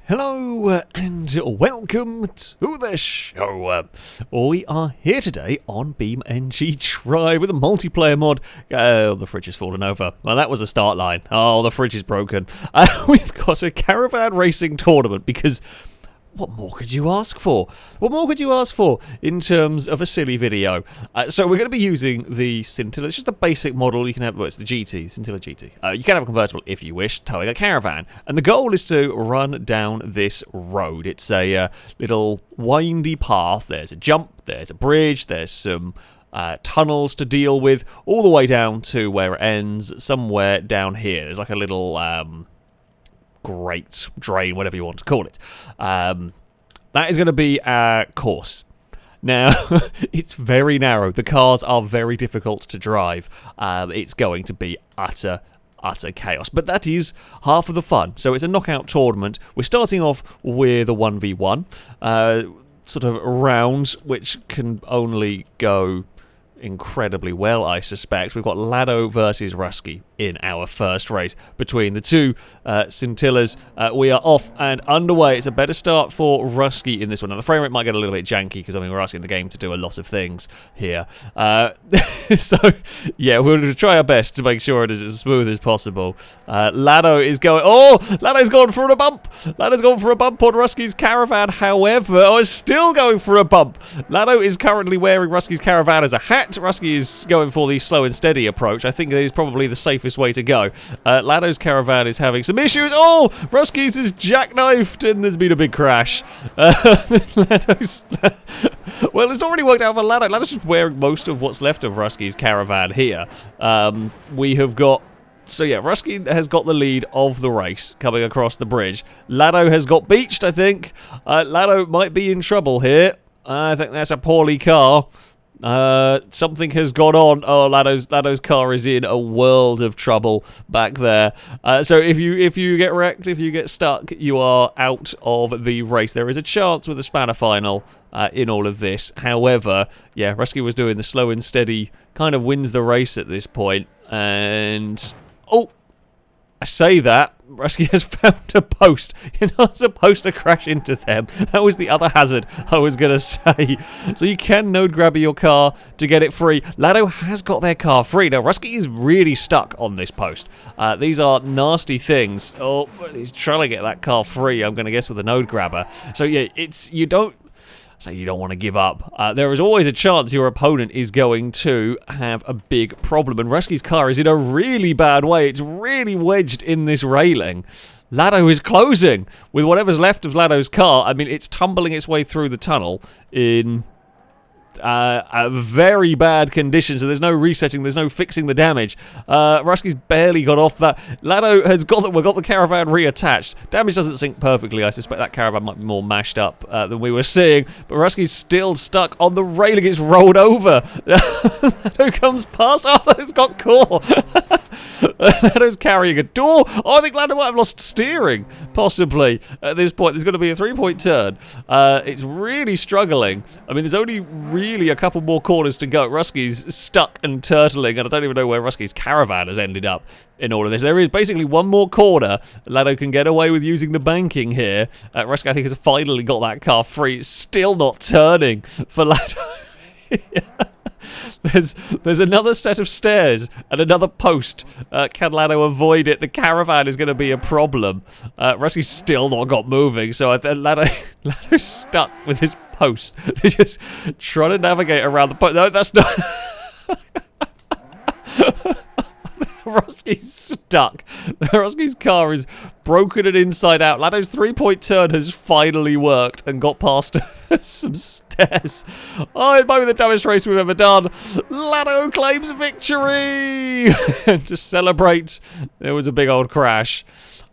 Hello and welcome to the show. We are here today on BeamNG Drive with a multiplayer mod. Oh, the fridge has fallen over. Well, that was a start line. Oh, the fridge is broken. We've got a Caravan racing tournament because what more could you ask for? What more could you ask for in terms of a silly video? So we're going to be using the Scintilla. It's just a basic model. You can have, well, it's the GT, Scintilla GT. You can have a convertible if you wish, towing a Caravan. And the goal is to run down this road. It's a little windy path. There's a jump, there's a bridge, there's some tunnels to deal with, all the way down to where it ends, somewhere down here. There's like a little grate, drain, whatever you want to call it. That is going to be our course. Now, it's very narrow. The cars are very difficult to drive. It's going to be utter chaos. But that is half of the fun. So it's a knockout tournament. We're starting off with a 1v1 sort of round, which can only go incredibly well, I suspect. We've got Laddo versus Rusky in our first race between the two Scintillas. We are off and underway. It's a better start for Rusky in this one. Now, the frame rate might get a little bit janky because, I mean, we're asking the game to do a lot of things here. So, yeah, we're going to try our best to make sure it is as smooth as possible. Laddo is going... Oh! Laddo's gone for a bump! Laddo's gone for a bump on Rusky's Caravan. However, it's still going for a bump. Laddo is currently wearing Rusky's Caravan as a hat. Rusky is going for the slow and steady approach. I think that is probably the safest way to go. Laddo's Caravan is having some issues. Oh! Rusky's is jackknifed and there's been a big crash. Laddo's... Well, it's not really worked out for Laddo. Laddo's just wearing most of what's left of Rusky's Caravan here. We have got... So yeah, Rusky has got the lead of the race coming across the bridge. Laddo has got beached, I think. Laddo might be in trouble here. I think that's a poorly car. Something has gone on. Oh, Laddo's car is in a world of trouble back there. So if you get wrecked, if you get stuck, you are out of the race. There is a chance with the spanner final in all of this. However, yeah, Rusky was doing the slow and steady, kind of wins the race at this point. And oh, I say that. Rusky has found a post. You're not supposed to crash into them. That was the other hazard I was going to say. So you can node grab your car to get it free. Laddo has got their car free. Now, Rusky is really stuck on this post. These are nasty things. Oh, he's trying to get that car free, I'm going to guess, with a node grabber. So yeah, you don't want to give up. There is always a chance your opponent is going to have a big problem. And Rusky's car is in a really bad way. It's really wedged in this railing. Laddo is closing with whatever's left of Laddo's car. I mean, it's tumbling its way through the tunnel in a very bad condition, so there's no resetting, there's no fixing the damage. Rusky's barely got off that. Laddo has got the Caravan reattached. Damage doesn't sync perfectly. I suspect that Caravan might be more mashed up than we were seeing, but Rusky's still stuck on the railing. It's rolled over. Laddo comes past. Oh, it's got core. Laddo's carrying a door. Oh, I think Laddo might have lost steering, possibly, at this point. There's going to be a 3-point turn. It's really struggling. I mean, there's only really a couple more corners to go. Rusky's stuck and turtling, and I don't even know where Rusky's Caravan has ended up in all of this. There is basically one more corner. Laddo can get away with using the banking here. Rusky, I think, has finally got that car free. It's still not turning for Laddo. There's another set of stairs and another post. Can Laddo avoid it? The Caravan is going to be a problem. Rusky's still not got moving, so Laddo's stuck with his post. They're just trying to navigate around the post. No, that's not... Rusky's stuck. Rusky's car is broken and inside out. Laddo's 3-point turn has finally worked and got past some stairs. Oh, it might be the dumbest race we've ever done. Laddo claims victory! And to celebrate, there was a big old crash.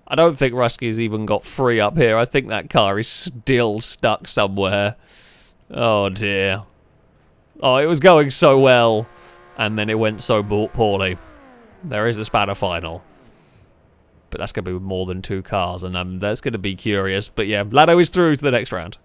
I don't think Rusky's even got free up here. I think that car is still stuck somewhere. Oh, dear. Oh, it was going so well, and then it went so poorly. There is the spanner final. But that's going to be with more than 2 cars, and that's going to be curious. But yeah, Laddo is through to the next round.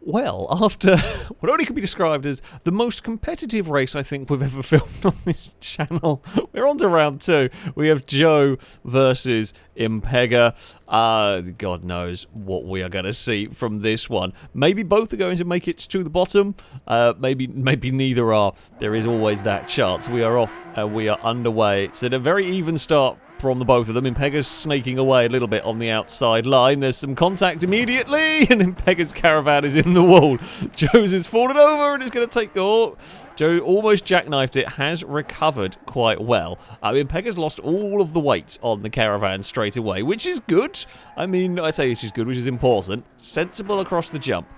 Well, after what only can be described as the most competitive race I think we've ever filmed on this channel, we're on to round 2. We have Joe versus Impega. God knows what we are going to see from this one. Maybe both are going to make it to the bottom. Maybe neither are. There is always that chance. We are off. We are underway. It's at a very even start from the both of them. Impega's snaking away a little bit on the outside line. There's some contact immediately, and Impega's Caravan is in the wall. Joe's has fallen over and is going to take... Oh, Joe almost jackknifed it, has recovered quite well. Impega's lost all of the weight on the Caravan straight away, which is good. I mean, I say it's just good, which is important. Sensible across the jump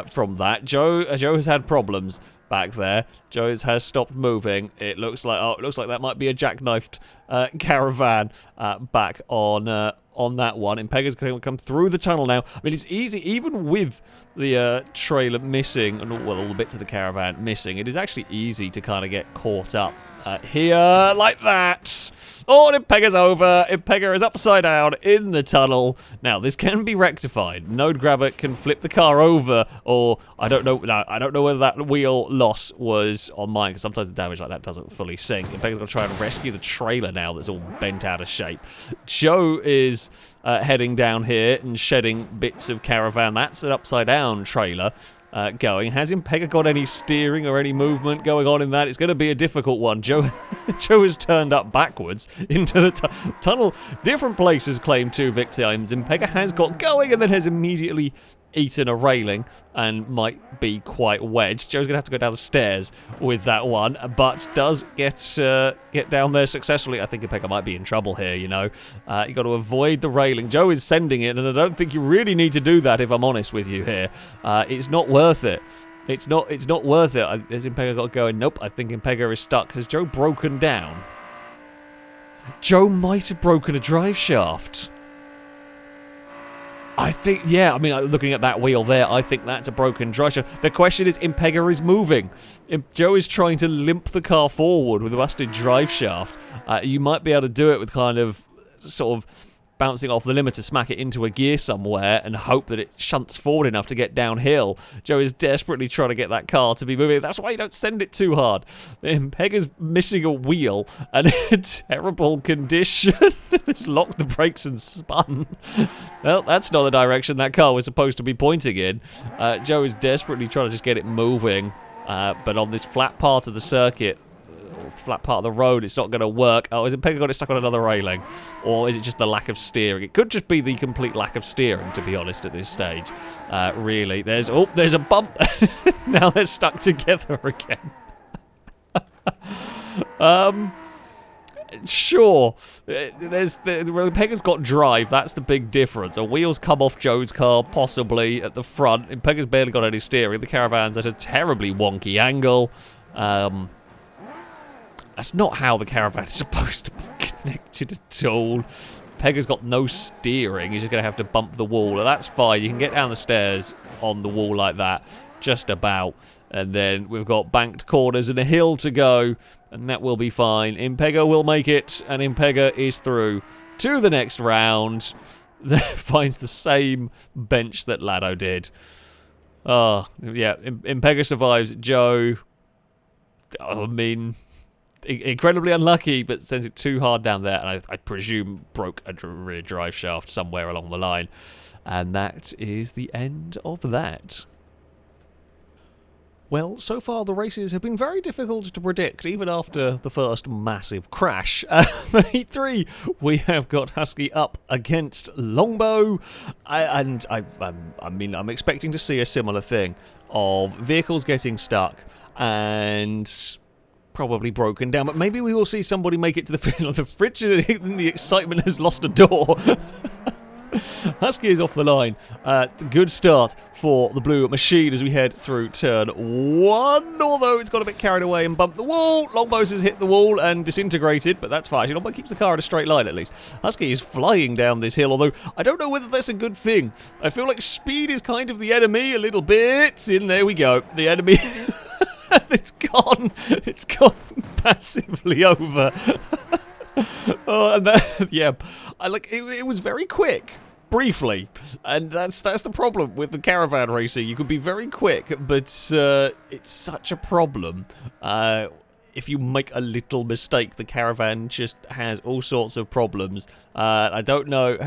from that. Joe has had problems back there. Joe has stopped moving. It looks like that might be a jackknifed Caravan back on that one. Impega's going to come through the tunnel now. I mean, it's easy, even with the trailer missing, and well, all the bits of the Caravan missing, it is actually easy to kind of get caught up here like that. Oh, and Impega's over. Impega is upside down in the tunnel. Now, this can be rectified. Node Grabber can flip the car over, or I don't know. No, I don't know whether that wheel loss was on mine, because sometimes the damage like that doesn't fully sink. Impega's going to try and rescue the trailer now that's all bent out of shape. Joe is heading down here and shedding bits of Caravan. That's an upside down trailer. Going. Has Impega got any steering or any movement going on in that? It's going to be a difficult one. Joe has turned up backwards into the tunnel. Different places claim 2 victims. Impega has got going and then has immediately eaten a railing and might be quite wedged. Joe's going to have to go down the stairs with that one, but does get down there successfully. I think Impega might be in trouble here, you know. You got to avoid the railing. Joe is sending it, and I don't think you really need to do that, if I'm honest with you here. It's not worth it. It's not worth it. Has Impega got going? Nope, I think Impega is stuck. Has Joe broken down? Joe might have broken a drive shaft. I think, yeah, I mean, looking at that wheel there, I think that's a broken drive shaft. The question is, Impega is moving. Joe is trying to limp the car forward with a busted drive shaft. You might be able to do it with kind of, sort of, bouncing off the limiter, smack it into a gear somewhere and hope that it shunts forward enough to get downhill. Joe is desperately trying to get that car to be moving. That's why you don't send it too hard. Impega's missing a wheel and in terrible condition. Just locked the brakes and spun. Well, that's not the direction that car was supposed to be pointing in. Joe is desperately trying to just get it moving, but on this flat part of the circuit, flat part of the road, it's not going to work. Oh, is Impega got it stuck on another railing? Or is it just the lack of steering? It could just be the complete lack of steering, to be honest, at this stage. Really. There's a bump. Now they're stuck together again. Sure. Impega's got drive. That's the big difference. A wheel's come off Joe's car, possibly, at the front. Impega's barely got any steering. The Caravan's at a terribly wonky angle. That's not how the Caravan is supposed to be connected at all. Impega's got no steering. He's just going to have to bump the wall. And that's fine. You can get down the stairs on the wall like that. Just about. And then we've got banked corners and a hill to go. And that will be fine. Impega will make it. And Impega is through to the next round. Finds the same bench that Laddo did. Oh, yeah. Impega survives. Joe, I mean, incredibly unlucky, but sends it too hard down there, and I presume broke a rear drive shaft somewhere along the line. And that is the end of that. Well, so far the races have been very difficult to predict, even after the first massive crash. For Heat 3, we have got Husky up against Longbow, and I mean, I'm expecting to see a similar thing of vehicles getting stuck and probably broken down, but maybe we will see somebody make it to the fridge and the excitement has lost a door. Husky is off the line. Good start for the blue machine as we head through turn 1, although it's got a bit carried away and bumped the wall. Longbow's has hit the wall and disintegrated, but that's fine. Longbow keeps the car in a straight line at least. Husky is flying down this hill, although I don't know whether that's a good thing. I feel like speed is kind of the enemy a little bit. There we go. The enemy... It's gone passively over. Oh, and that, yeah, it was very quick. briefly. And that's the problem with the Caravan racing. You could be very quick, but it's such a problem. If you make a little mistake, the Caravan just has all sorts of problems. I don't know,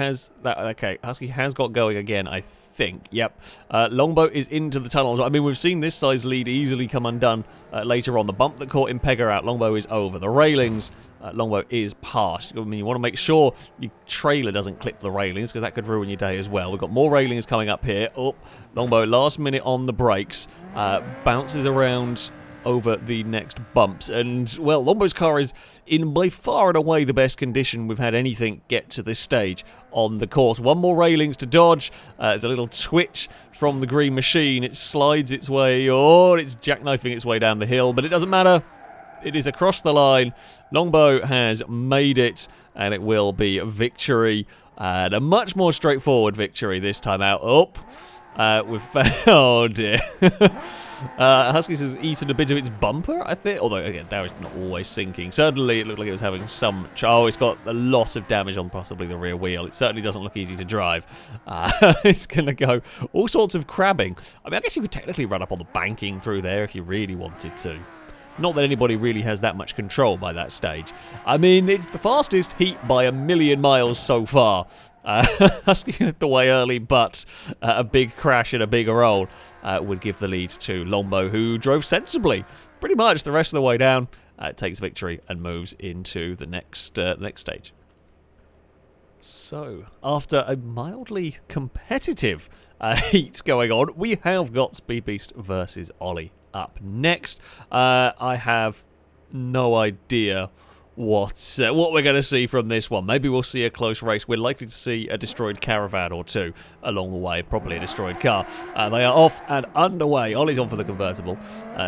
okay, Husky has got going again, I think. Yep. Longbow is into the tunnels. I mean, we've seen this size lead easily come undone later on. The bump that caught Impega out, Longbow is over. The railings, Longbow is past. I mean, you want to make sure your trailer doesn't clip the railings, because that could ruin your day as well. We've got more railings coming up here. Oh, Longbow last minute on the brakes. Bounces around over the next bumps, and well, Longbow's car is in by far and away the best condition we've had anything get to this stage on the course. One more railings to dodge. There's a little twitch from the green machine. It slides its way, it's jackknifing its way down the hill, but it doesn't matter. It is across the line. Longbow has made it, and it will be a victory, and a much more straightforward victory this time out. Oh dear. Husky has eaten a bit of its bumper, I think. Although, again, that was not always sinking. Certainly, it looked like it was having some... Oh, it's got a lot of damage on possibly the rear wheel. It certainly doesn't look easy to drive. It's going to go all sorts of crabbing. I mean, I guess you could technically run up on the banking through there if you really wanted to. Not that anybody really has that much control by that stage. I mean, it's the fastest heat by 1,000,000 miles so far. Husky the way early, but a big crash and a big roll would give the lead to Longbow, who drove sensibly pretty much the rest of the way down, takes victory and moves into the next stage. So, after a mildly competitive heat going on, we have got Speed Beast versus Ollie up next. I have no idea what we're going to see from this one. Maybe we'll see a close race. We're likely to see a destroyed Caravan or two along the way, probably a destroyed car. They are off and underway. Ollie's on for the convertible.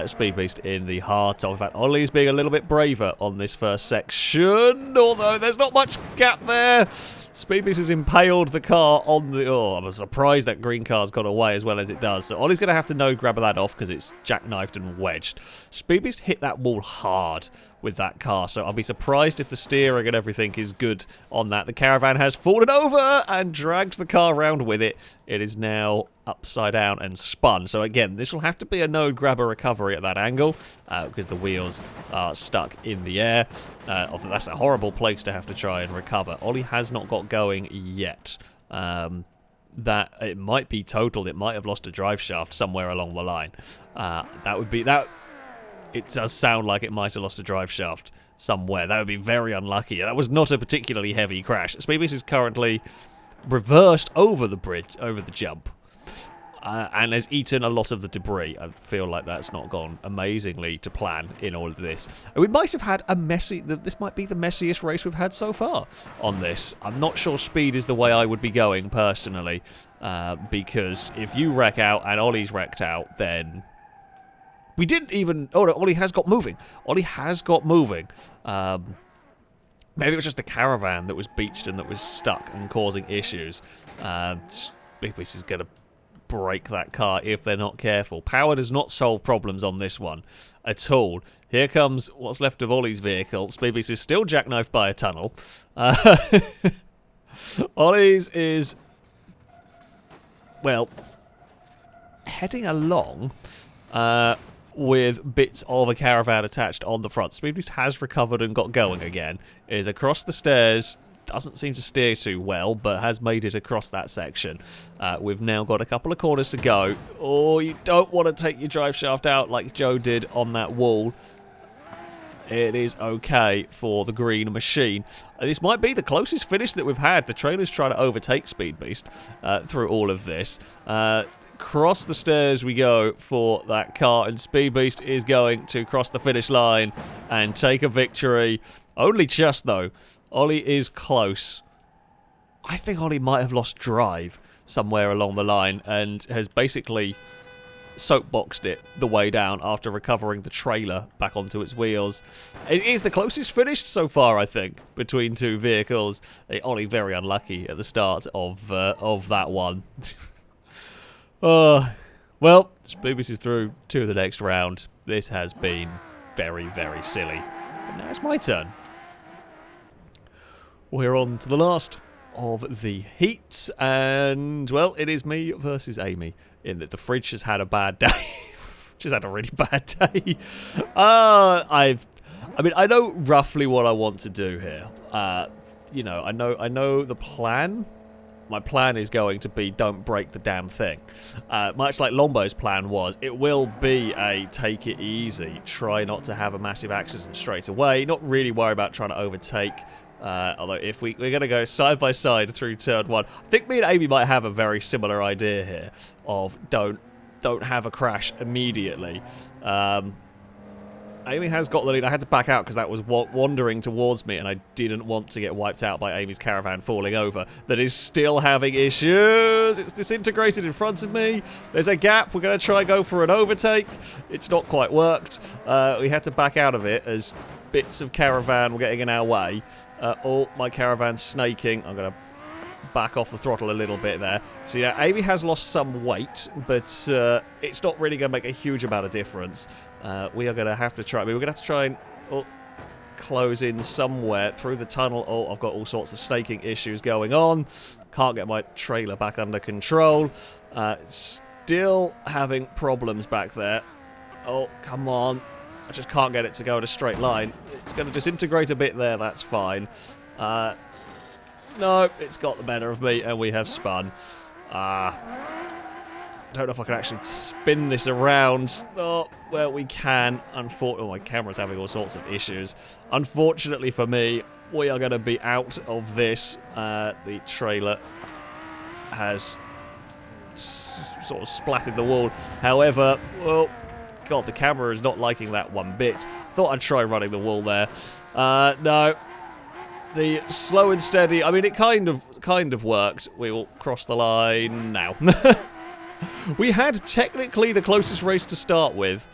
Speed Beast in the heart of. In fact, Ollie's being a little bit braver on this first section, although there's not much gap there. Speed Beast has impaled the car on the... Oh, I'm surprised that green car's got away as well as it does. So Ollie's going to have to grab that off because it's jackknifed and wedged. Speed Beast hit that wall hard with that car, so I'll be surprised if the steering and everything is good on that. The Caravan has fallen over and dragged the car around with it. It is now upside down and spun. So again, this will have to be a node grabber recovery at that angle because the wheels are stuck in the air. That's a horrible place to have to try and recover. Ollie has not got going yet. That it might be totaled. It might have lost a drive shaft somewhere along the line. That would be that. It does sound like it might have lost a drive shaft somewhere. That would be very unlucky. That was not a particularly heavy crash. Speed Beast is currently reversed over the bridge, over the jump, and has eaten a lot of the debris. I feel like that's not gone amazingly to plan in all of this. We might have had a messy... This might be the messiest race we've had so far on this. I'm not sure speed is the way I would be going, personally, because if you wreck out and Ollie's wrecked out, then... We didn't even... Oh, no, Ollie has got moving. Ollie has got moving. Maybe it was just the Caravan that was beached and that was stuck and causing issues. Speed Beast is going to break that car if they're not careful. Power does not solve problems on this one at all. Here comes what's left of Ollie's vehicle. Speed Beast is still jackknifed by a tunnel. Ollie's is... Well, heading along... with bits of a Caravan attached on the front. Speed Beast has recovered and got going again. Is across the stairs. Doesn't seem to steer too well, but has made it across that section. We've now got a couple of corners to go. Oh, you don't want to take your drive shaft out like Joe did on that wall. It is okay for the green machine. This might be the closest finish that we've had. The trailer's trying to overtake Speed Beast through all of this. Cross the stairs we go for that car, and Speed Beast is going to cross the finish line and take a victory. Only just, though. Ollie is close. I think Ollie might have lost drive somewhere along the line and has basically soapboxed it the way down after recovering the trailer back onto its wheels. It is the closest finish so far, I think, between two vehicles. Ollie very unlucky at the start of that one. Well, Speed Beast is through to the next round. This has been very, very silly. But now it's my turn. We're on to the last of the heat, and, well, it is me versus Amy, in that the fridge has had a bad day. Just had a really bad day. I mean, I know roughly what I want to do here. You know, I know the plan. My plan is going to be don't break the damn thing. Much like Longbow's plan was, it will be a take it easy, try not to have a massive accident straight away, not really worry about trying to overtake. Although if we're going to go side by side through turn 1, I think me and Amy might have a very similar idea here of don't have a crash immediately. Amy has got the lead. I had to back out because that was wandering towards me, and I didn't want to get wiped out by Amy's Caravan falling over. That is still having issues. It's disintegrated in front of me. There's a gap. We're going to try and go for an overtake. It's not quite worked. We had to back out of it as bits of Caravan were getting in our way. Oh, my Caravan's snaking. I'm going to back off the throttle a little bit there. So yeah, Amy has lost some weight, but it's not really going to make a huge amount of difference. We are going to have to try. I mean, we're going to have to try and close in somewhere through the tunnel. Oh, I've got all sorts of snaking issues going on. Can't get my trailer back under control. Still having problems back there. Oh, come on. I just can't get it to go in a straight line. It's going to disintegrate a bit there. That's fine. No, it's got the better of me, and we have spun. I don't know if I can actually spin this around. Oh, well, we can. Unfortunately, my camera's having all sorts of issues. Unfortunately for me, we are going to be out of this. The trailer has sort of splattered the wall. However, well, God, the camera is not liking that one bit. Thought I'd try running the wall there. No. The slow and steady, I mean, it kind of worked. We will cross the line now. We had technically the closest race to start with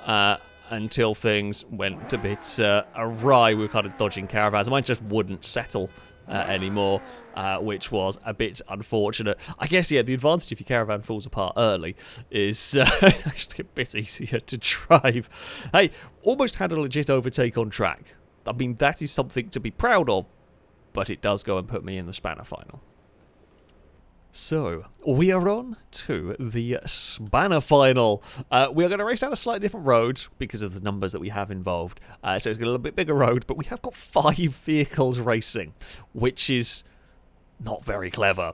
until things went a bit awry. We were kind of dodging Caravans. Mine just wouldn't settle anymore, which was a bit unfortunate. I guess, yeah, the advantage if your Caravan falls apart early is actually a bit easier to drive. Hey, almost had a legit overtake on track. I mean, that is something to be proud of, but it does go and put me in the Spanner final. So, we are on to the Spanner final. We are going to race down a slightly different road because of the numbers that we have involved. So it's a little bit bigger road, but we have got 5 vehicles racing, which is not very clever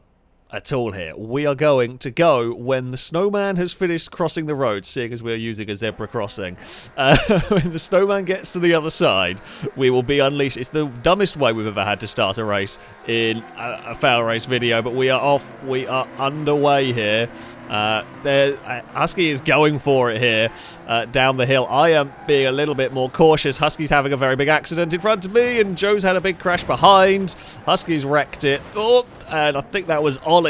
at all here. We are going to go when the snowman has finished crossing the road, seeing as we're using a zebra crossing. When the snowman gets to the other side, we will be unleashed. It's the dumbest way we've ever had to start a race in a FailRace video, but we are off. We are underway here. Husky is going for it here down the hill. I am being a little bit more cautious. Husky's having a very big accident in front of me, and Joe's had a big crash behind. Husky's wrecked it. Oh, and I think that was Ollie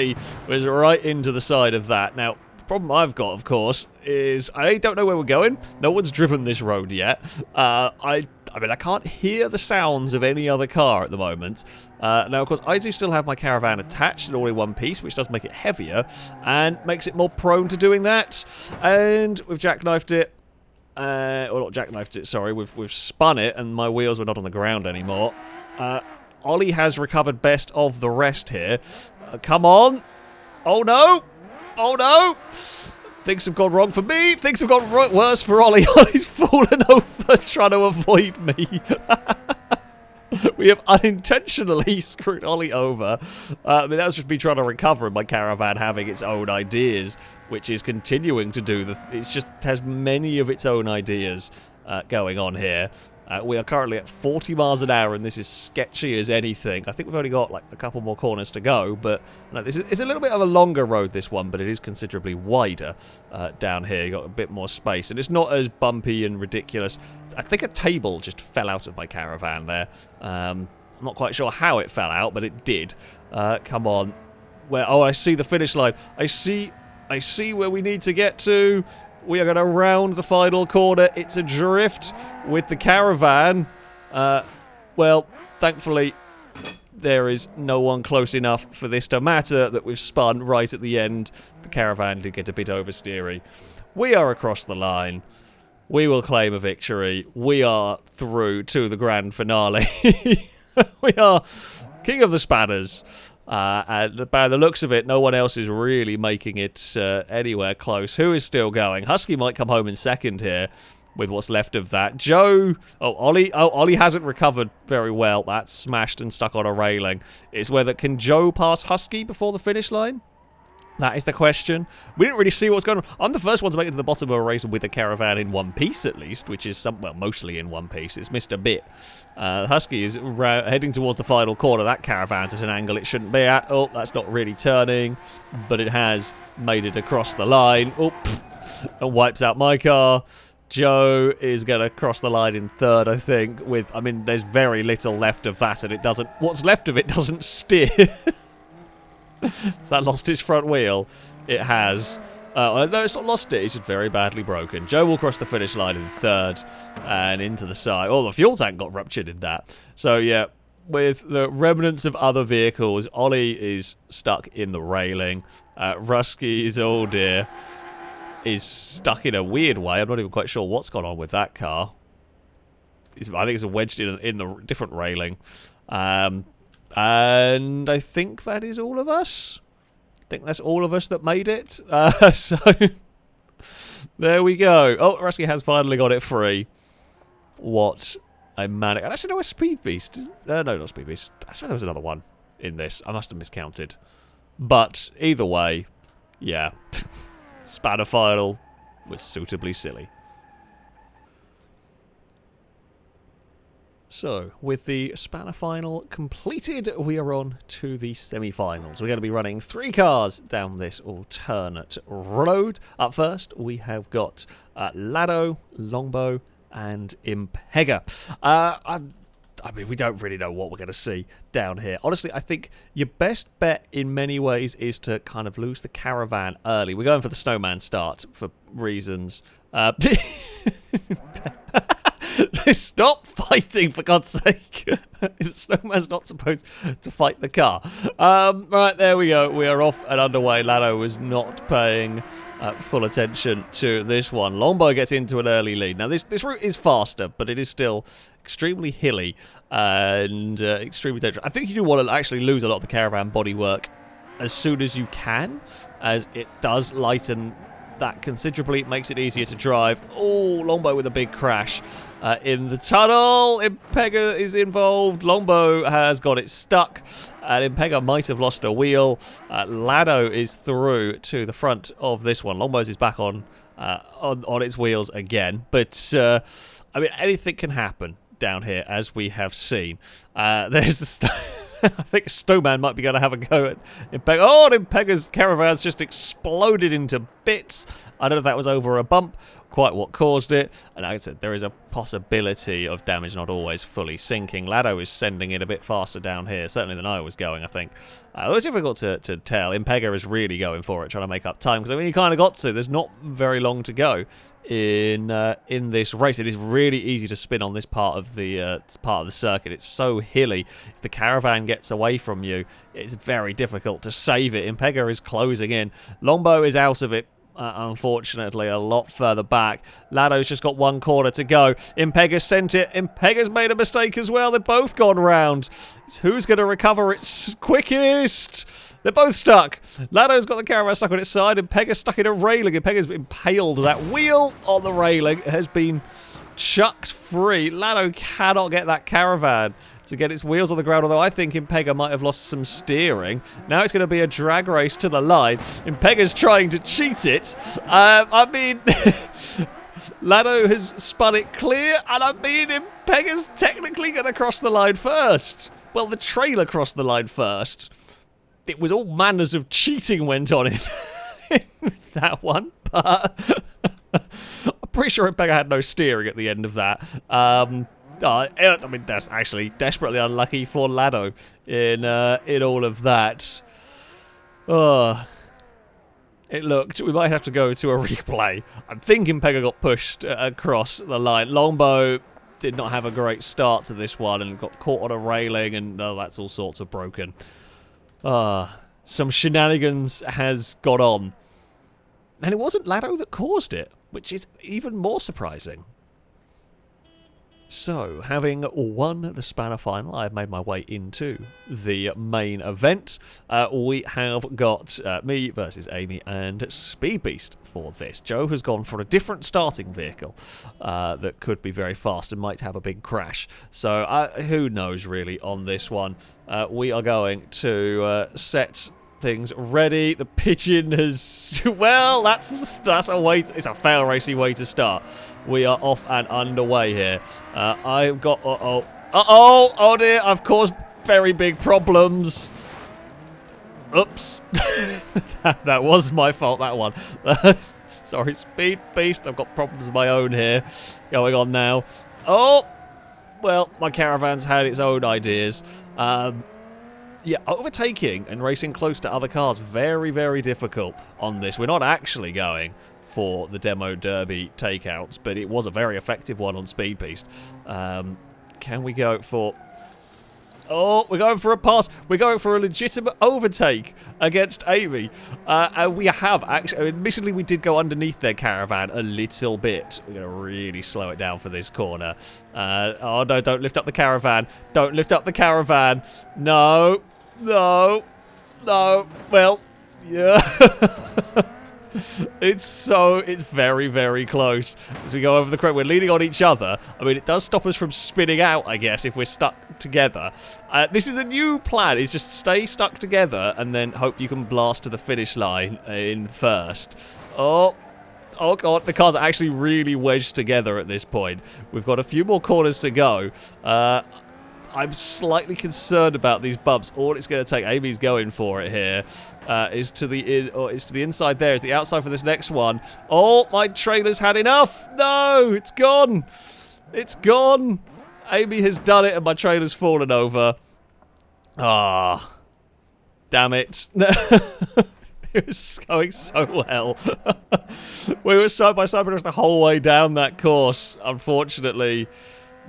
was right into the side of that. Now, the problem I've got, of course, is I don't know where we're going. No one's driven this road yet. I mean, I can't hear the sounds of any other car at the moment. Now, of course, I do still have my Caravan attached and all in one piece, which does make it heavier and makes it more prone to doing that. And we've jackknifed it. Or not jackknifed it, sorry. We've spun it, and my wheels were not on the ground anymore. Ollie has recovered best of the rest here. Come on. Oh, no. Oh, no. Things have gone wrong for me. Things have gone worse for Ollie. Ollie's fallen over trying to avoid me. We have unintentionally screwed Ollie over. I mean, that was just me trying to recover and my Caravan having its own ideas, which is continuing to do it just has many of its own ideas going on here. We are currently at 40 miles an hour, and this is sketchy as anything. I think we've only got like a couple more corners to go, but no, it's a little bit of a longer road, this one, but it is considerably wider down here. You've got a bit more space, and it's not as bumpy and ridiculous. I think a table just fell out of my Caravan there. I'm not quite sure how it fell out, but it did. Come on. Oh, I see the finish line. I see where we need to get to. We are going to round the final corner. It's a drift with the Caravan. Well, thankfully, there is no one close enough for this to matter that we've spun right at the end. The Caravan did get a bit oversteery. We are across the line. We will claim a victory. We are through to the grand finale. We are king of the spanners. And by the looks of it, no one else is really making it anywhere close. Who is still going? Husky might come home in second here with what's left of that. Joe... Oh, Ollie. Oh, Ollie hasn't recovered very well. That's smashed and stuck on a railing. It's whether... Can Joe pass Husky before the finish line? That is the question. We didn't really see what's going on. I'm the first one to make it to the bottom of a race with a Caravan in one piece, at least, which is, well, mostly in one piece. It's missed a bit. Husky is heading towards the final corner. That Caravan's at an angle it shouldn't be at. Oh, that's not really turning, but it has made it across the line. Oh, and wipes out my car. Joe is going to cross the line in third, I think, with, I mean, there's very little left of that, and it doesn't, what's left of it doesn't steer. So that lost its front wheel. It has. No, it's not lost it. It's just very badly broken. Joe will cross the finish line in third and into the side. Oh, the fuel tank got ruptured in that. So, yeah, with the remnants of other vehicles, Ollie is stuck in the railing. Rusky's, oh dear, is stuck in a weird way. I'm not even quite sure what's gone on with that car. I think it's wedged in the different railing. And I think that is all of us. I think that's all of us that made it. So, there we go. Oh, Rusky has finally got it free. What a manic... And actually, no, a Speed Beast. No, not Speed Beast. I swear there was another one in this. I must have miscounted. But, either way, yeah. Spanner final was suitably silly. So, with the Spanner final completed, we are on to the semi-finals. We're going to be running 3 cars down this alternate road. Up first, we have got Laddo, Longbow, and Impega. I mean, we don't really know what we're going to see down here. Honestly, I think your best bet in many ways is to kind of lose the Caravan early. We're going for the Snowman start for reasons. Stop fighting, for God's sake. The Snowman's not supposed to fight the car. Right, there we go. We are off and underway. Laddo was not paying full attention to this one. Longbow gets into an early lead. Now, this route is faster, but it is still extremely hilly and extremely dangerous. I think you do want to actually lose a lot of the Caravan bodywork as soon as you can, as it does lighten that considerably. It makes it easier to drive. Oh, Longbow with a big crash in the tunnel. Impega is involved. Longbow has got it stuck, and Impega might have lost a wheel. Laddo is through to the front of this one. Longbow's is back on its wheels again, but I mean, anything can happen down here, as we have seen. There's a I think a Snowman might be going to have a go at Impega. Oh, and Impega's Caravan's just exploded into bits. I don't know if that was over a bump, quite what caused it. And like I said, there is a possibility of damage not always fully sinking. Laddo is sending it a bit faster down here, certainly than I was going, I think. It was difficult to tell. Impega is really going for it, trying to make up time, because I mean, you kind of got to. There's not very long to go in this race. It is really easy to spin on this part of the circuit. It's so hilly. If the Caravan gets away from you, it's very difficult to save it. Impega is closing in. Longbow is out of it. Unfortunately, a lot further back. Laddo's just got one corner to go. Impega sent it. Impega's made a mistake as well. They've both gone round. It's who's going to recover it quickest? They're both stuck. Laddo's got the Caravan stuck on its side. Impega's stuck in a railing. Impega's impaled. That wheel on the railing has been chucked free. Laddo cannot get that Caravan to get its wheels on the ground, although I think Impega might have lost some steering. Now it's going to be a drag race to the line. Impega's trying to cheat it. I mean, Laddo has spun it clear, and I mean, Impega's technically going to cross the line first. Well, the trailer crossed the line first. It was all manners of cheating went on in that one, but I'm pretty sure Impega had no steering at the end of that. I mean, that's actually desperately unlucky for Laddo in all of that. It looked... We might have to go to a replay. I'm thinking Impega got pushed across the line. Longbow did not have a great start to this one and got caught on a railing, and that's all sorts of broken. Some shenanigans has got on. And it wasn't Laddo that caused it, which is even more surprising. So, having won the Spanner final, I've made my way into the main event. We have got me versus Amy and Speed Beast for this. Joe has gone for a different starting vehicle that could be very fast and might have a big crash. So, who knows really on this one. We are going to set things ready. The pigeon has... Well, that's a way... It's a fail-racy way to start. We are off and underway here. I've got... Oh dear, I've caused very big problems. Oops. That was my fault, that one. Sorry, Speed Beast. I've got problems of my own here going on now. Oh! Well, my Caravan's had its own ideas. Yeah, overtaking and racing close to other cars, very, very difficult on this. We're not actually going for the demo derby takeouts, but it was a very effective one on Speed Beast. Can we go for... Oh, we're going for a pass. We're going for a legitimate overtake against Amy. And we have actually... Admittedly, we did go underneath their Caravan a little bit. We're going to really slow it down for this corner. Oh, no, don't lift up the Caravan. Don't lift up the Caravan. No. No. No. Well, yeah. It's very, very close as we go over the crest. We're leaning on each other. I mean, it does stop us from spinning out, I guess, if we're stuck together. This is a new plan. It's just stay stuck together and then hope you can blast to the finish line in first. Oh god, the cars are actually really wedged together at this point. We've got a few more corners to go. I'm slightly concerned about these bumps. All it's going to take, Amy's going for it here, is to the inside there. Is the outside for this next one. Oh, my trailer's had enough. No, it's gone. It's gone. Amy has done it and my trailer's fallen over. Ah, damn it. It was going so well. We were side by side the whole way down that course. Unfortunately,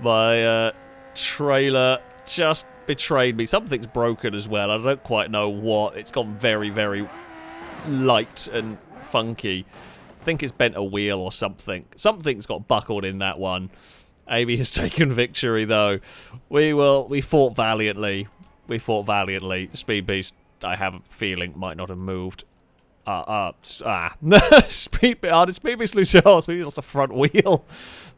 my... trailer just betrayed me. Something's broken as well. I don't quite know what. It's gone very, very light and funky. I think it's bent a wheel or something. Something's got buckled in that one. Amy has taken victory, though. We fought valiantly. We fought valiantly. Speed Beast, I have a feeling, might not have moved. Speed Beast lose? Oh, Speed Beast lost the front wheel.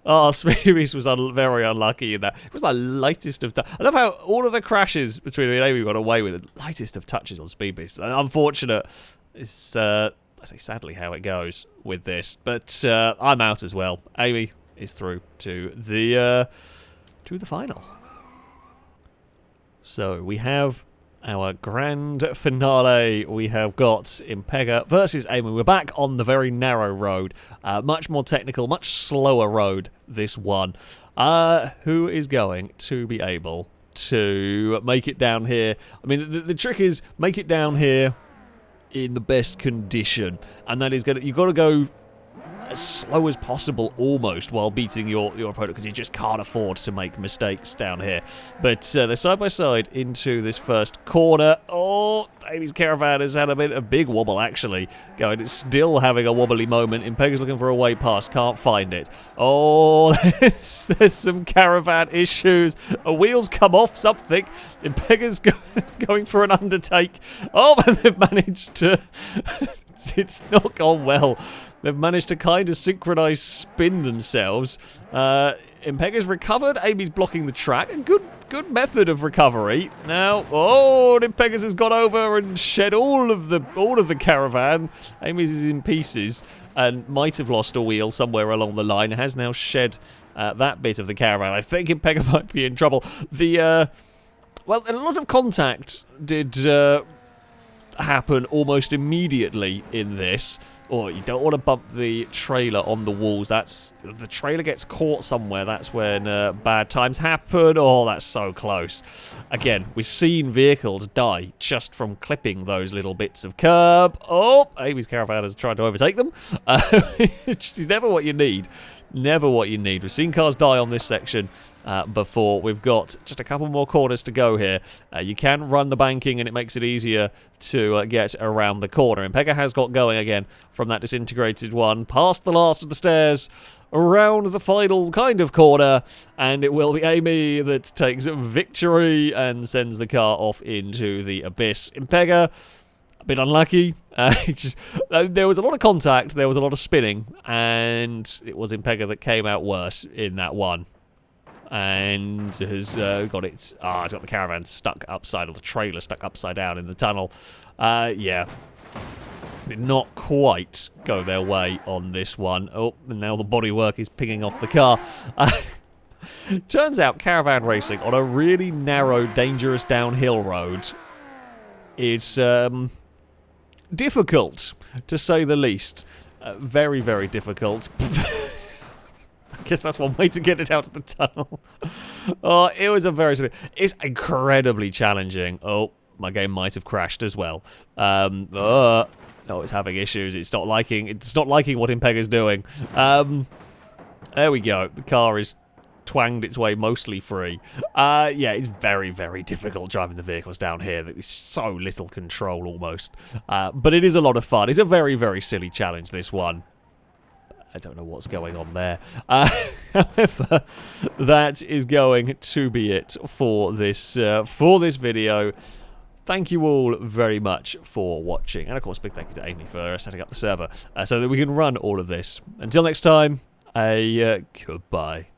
Oh, Speed Beast was very unlucky in that. It was the lightest of... I love how all of the crashes between the Amy got away with the lightest of touches on Speed Beast. Unfortunate. It's, I say sadly, how it goes with this. But I'm out as well. Amy is through to the final. So we have our grand finale. We have got Impega versus Amy. We're back on the very narrow road. Much more technical, much slower road, this one. Who is going to be able to make it down here? I mean, the trick is make it down here in the best condition. And that is you've got to go as slow as possible almost while beating your opponent, because you just can't afford to make mistakes down here. But they're side by side into this first corner. Oh, Amy's Caravan has had a big wobble actually going. It's still having a wobbly moment. Impega's looking for a way past, can't find it. Oh, there's some Caravan issues. A wheel's come off something. Impega's going for an undertake. Oh, and they've managed to... It's not gone well. They've managed to kind of synchronize spin themselves. Impega's recovered. Amy's blocking the track. A good method of recovery. Now, oh, Impega's has gone over and shed all of the Caravan. Amy's is in pieces and might have lost a wheel somewhere along the line. Has now shed that bit of the Caravan. I think Impega might be in trouble. Well, a lot of contact did happen almost immediately in this. Or you don't want to bump the trailer on the walls. The trailer gets caught somewhere. That's when bad times happen. Oh, that's so close. Again, we've seen vehicles die just from clipping those little bits of curb. Oh, Amy's Caravan has tried to overtake them. It's never what you need. Never what you need. We've seen cars die on this section before we've got just a couple more corners to go here. You can run the banking and it makes it easier to get around the corner. Impega has got going again from that disintegrated one, past the last of the stairs, around the final kind of corner, and it will be Amy that takes victory and sends the car off into the abyss. Impega, a bit unlucky. There was a lot of contact, there was a lot of spinning, and it was Impega that came out worse in that one. And has got its... it's got the Caravan stuck upside, or the trailer stuck upside down in the tunnel. Yeah. Did not quite go their way on this one. Oh, and now the bodywork is pinging off the car. Turns out Caravan racing on a really narrow, dangerous downhill road is difficult, to say the least. Very, very difficult. I guess that's one way to get it out of the tunnel. Oh, it was a very... It's incredibly challenging. Oh, my game might have crashed as well. Oh, it's having issues. It's not liking what Impega's doing. There we go. The car is twanged its way mostly free. Yeah, it's very, very difficult driving the vehicles down here. There's so little control almost. But it is a lot of fun. It's a very, very silly challenge, this one. I don't know what's going on there. However, that is going to be it for this video. Thank you all very much for watching. And of course, big thank you to Amy for setting up the server so that we can run all of this. Until next time, goodbye.